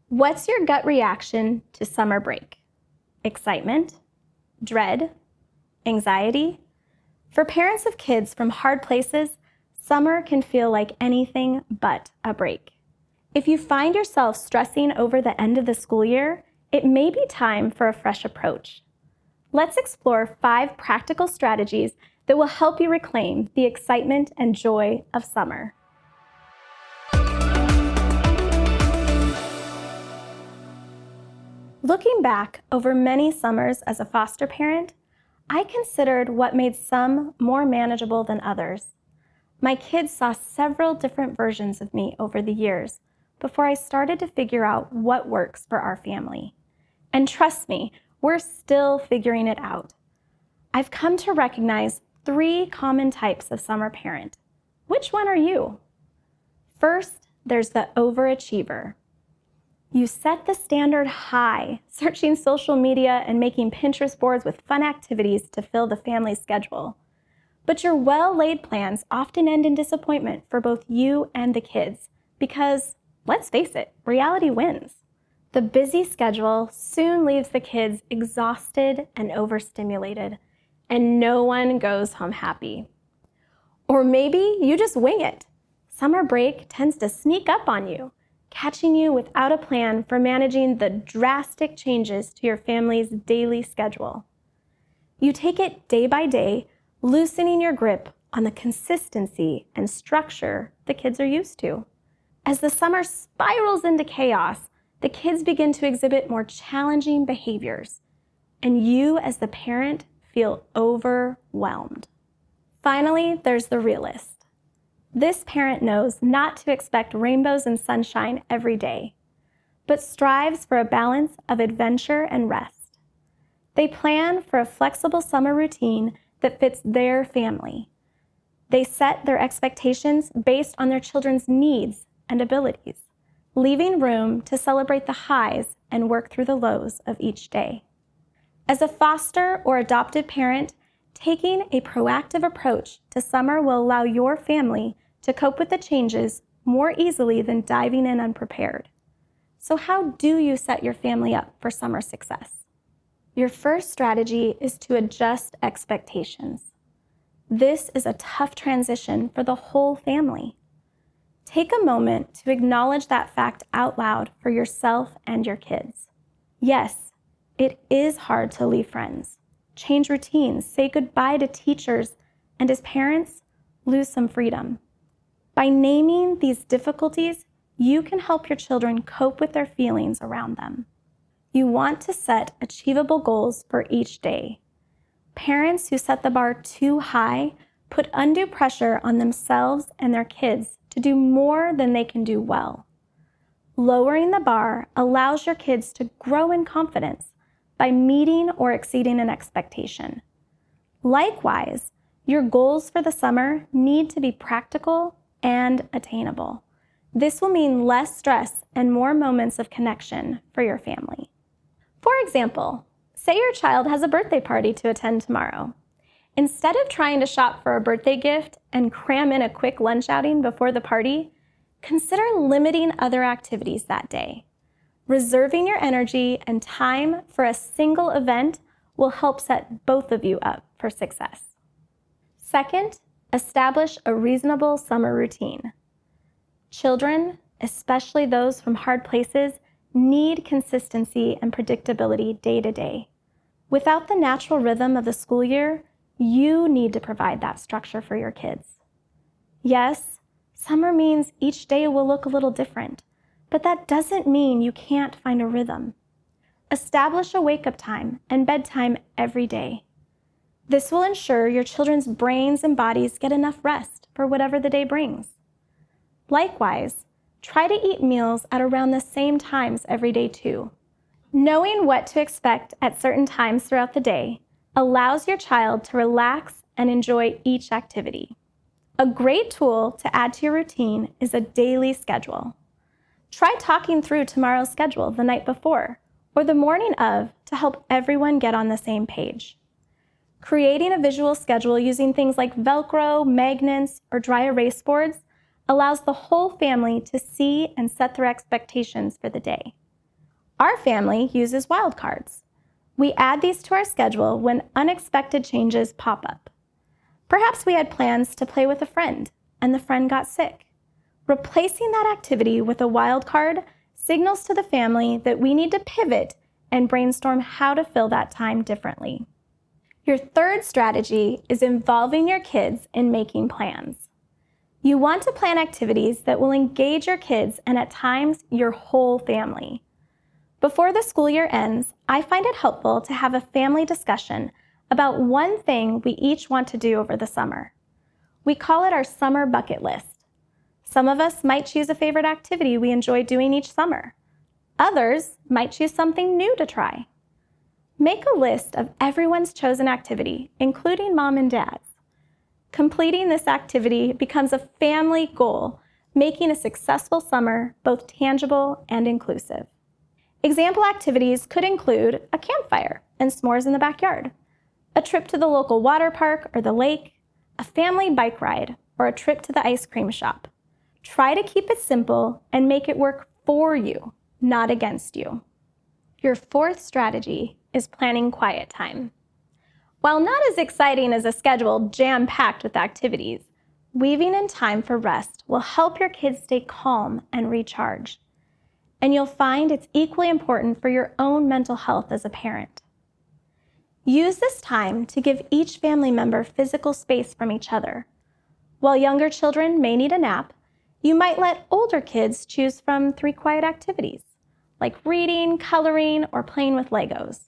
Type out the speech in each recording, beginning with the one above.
What's your gut reaction to summer break? Excitement? Dread? Anxiety? For parents of kids from hard places, summer can feel like anything but a break. If you find yourself stressing over the end of the school year, it may be time for a fresh approach. Let's explore 5 practical strategies that will help you reclaim the excitement and joy of summer. Looking back over many summers as a foster parent, I considered what made some more manageable than others. My kids saw several different versions of me over the years before I started to figure out what works for our family. And trust me, we're still figuring it out. I've come to recognize 3 common types of summer parent. Which one are you? First, there's the overachiever. You set the standard high, searching social media and making Pinterest boards with fun activities to fill the family's schedule. But your well-laid plans often end in disappointment for both you and the kids because, let's face it, reality wins. The busy schedule soon leaves the kids exhausted and overstimulated, and no one goes home happy. Or maybe you just wing it. Summer break tends to sneak up on you, catching you without a plan for managing the drastic changes to your family's daily schedule. You take it day by day, loosening your grip on the consistency and structure the kids are used to. As the summer spirals into chaos, the kids begin to exhibit more challenging behaviors, and you as the parent feel overwhelmed. Finally, there's the realist. This parent knows not to expect rainbows and sunshine every day, but strives for a balance of adventure and rest. They plan for a flexible summer routine that fits their family. They set their expectations based on their children's needs and abilities, leaving room to celebrate the highs and work through the lows of each day. As a foster or adopted parent, taking a proactive approach to summer will allow your family to cope with the changes more easily than diving in unprepared. So how do you set your family up for summer success? Your first strategy is to adjust expectations. This is a tough transition for the whole family. Take a moment to acknowledge that fact out loud for yourself and your kids. Yes, it is hard to leave friends, change routines, say goodbye to teachers, and as parents, lose some freedom. By naming these difficulties, you can help your children cope with their feelings around them. You want to set achievable goals for each day. Parents who set the bar too high put undue pressure on themselves and their kids to do more than they can do well. Lowering the bar allows your kids to grow in confidence by meeting or exceeding an expectation. Likewise, your goals for the summer need to be practical and attainable. This will mean less stress and more moments of connection for your family. For example, say your child has a birthday party to attend tomorrow. Instead of trying to shop for a birthday gift and cram in a quick lunch outing before the party, consider limiting other activities that day. Reserving your energy and time for a single event will help set both of you up for success. Second, establish a reasonable summer routine. Children, especially those from hard places, need consistency and predictability day to day. Without the natural rhythm of the school year, you need to provide that structure for your kids. Yes, summer means each day will look a little different, but that doesn't mean you can't find a rhythm. Establish a wake-up time and bedtime every day. This will ensure your children's brains and bodies get enough rest for whatever the day brings. Likewise, try to eat meals at around the same times every day too. Knowing what to expect at certain times throughout the day allows your child to relax and enjoy each activity. A great tool to add to your routine is a daily schedule. Try talking through tomorrow's schedule the night before or the morning of to help everyone get on the same page. Creating a visual schedule using things like Velcro, magnets, or dry erase boards allows the whole family to see and set their expectations for the day. Our family uses wildcards. We add these to our schedule when unexpected changes pop up. Perhaps we had plans to play with a friend, and the friend got sick. Replacing that activity with a wild card signals to the family that we need to pivot and brainstorm how to fill that time differently. Your third strategy is involving your kids in making plans. You want to plan activities that will engage your kids and at times your whole family. Before the school year ends, I find it helpful to have a family discussion about one thing we each want to do over the summer. We call it our summer bucket list. Some of us might choose a favorite activity we enjoy doing each summer. Others might choose something new to try. Make a list of everyone's chosen activity, including mom and dad's. Completing this activity becomes a family goal, making a successful summer both tangible and inclusive. Example activities could include a campfire and s'mores in the backyard, a trip to the local water park or the lake, a family bike ride, or a trip to the ice cream shop. Try to keep it simple and make it work for you, not against you. Your fourth strategy is planning quiet time. While not as exciting as a schedule jam-packed with activities, weaving in time for rest will help your kids stay calm and recharge. And you'll find it's equally important for your own mental health as a parent. Use this time to give each family member physical space from each other. While younger children may need a nap, you might let older kids choose from 3 quiet activities, like reading, coloring, or playing with Legos.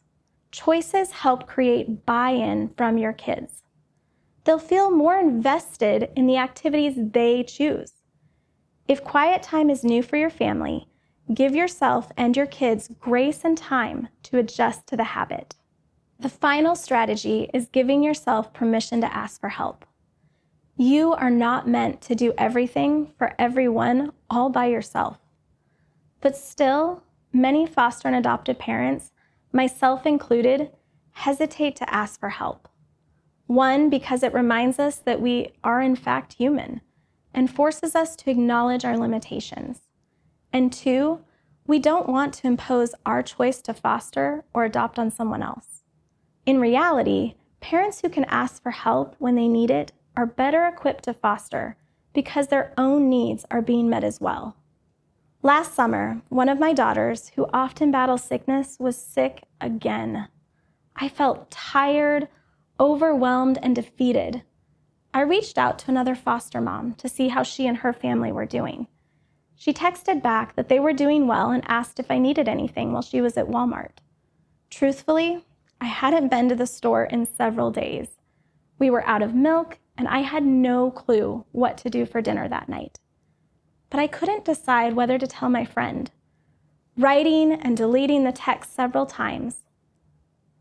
Choices help create buy-in from your kids. They'll feel more invested in the activities they choose. If quiet time is new for your family, give yourself and your kids grace and time to adjust to the habit. The final strategy is giving yourself permission to ask for help. You are not meant to do everything for everyone all by yourself. But still, many foster and adopted parents, myself included, hesitate to ask for help. One, because it reminds us that we are in fact human and forces us to acknowledge our limitations. And two, we don't want to impose our choice to foster or adopt on someone else. In reality, parents who can ask for help when they need it are better equipped to foster because their own needs are being met as well. Last summer, one of my daughters, who often battles sickness, was sick again. I felt tired, overwhelmed, and defeated. I reached out to another foster mom to see how she and her family were doing. She texted back that they were doing well and asked if I needed anything while she was at Walmart. Truthfully, I hadn't been to the store in several days. We were out of milk, and I had no clue what to do for dinner that night. But I couldn't decide whether to tell my friend, writing and deleting the text several times.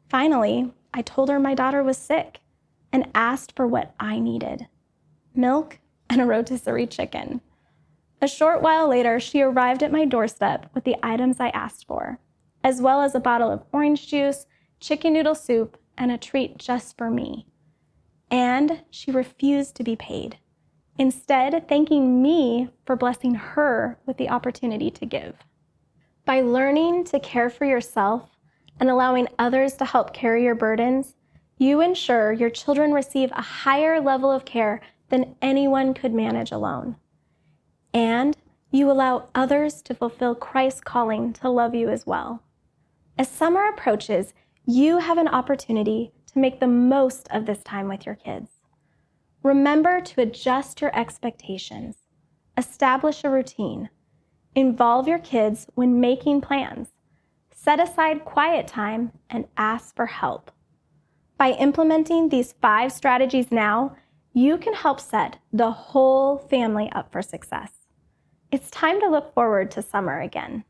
Finally, I told her my daughter was sick and asked for what I needed: milk and a rotisserie chicken. A short while later, she arrived at my doorstep with the items I asked for, as well as a bottle of orange juice, chicken noodle soup, and a treat just for me. And she refused to be paid, instead thanking me for blessing her with the opportunity to give. By learning to care for yourself and allowing others to help carry your burdens, you ensure your children receive a higher level of care than anyone could manage alone. And you allow others to fulfill Christ's calling to love you as well. As summer approaches, you have an opportunity to make the most of this time with your kids. Remember to adjust your expectations, establish a routine, involve your kids when making plans, set aside quiet time, and ask for help. By implementing these 5 strategies now, you can help set the whole family up for success. It's time to look forward to summer again.